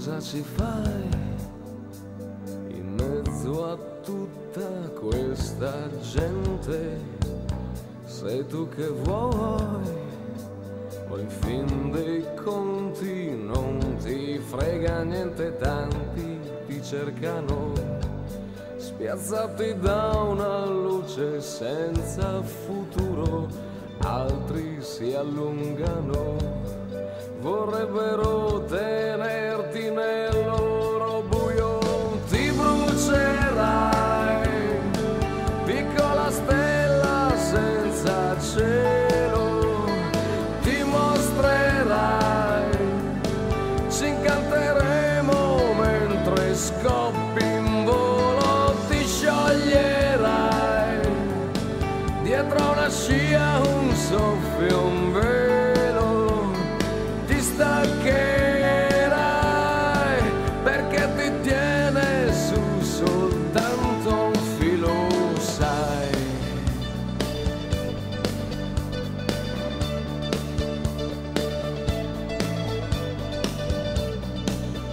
cosa ci fai in mezzo a tutta questa gente? Sei tu che vuoi, o in fin dei conti non ti frega niente, tanti ti cercano, spiazzati da una luce senza futuro, altri si allungano, vorrebbero tenerti nel loro buio. Ti brucerai, piccola stella senza cielo, ti mostrerai, ci incanteremo mentre scoppi in volo, ti scioglierai, dietro una scia un soffio, un velo, ti staccherai perché ti tiene su soltanto un filo, sai.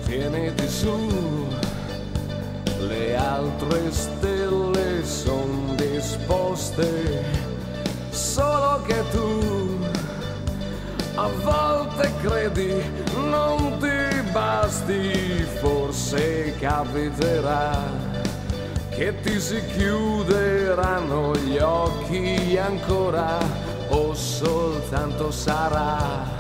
Tieniti su, le altre stelle son disposte, solo che tu a volte credi non ti basti, forse capiterà che ti si chiuderanno gli occhi ancora, o soltanto sarà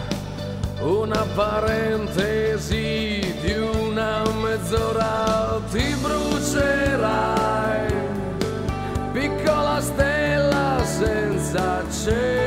una parentesi di una mezz'ora. Ti brucerai, piccola stella senza cielo,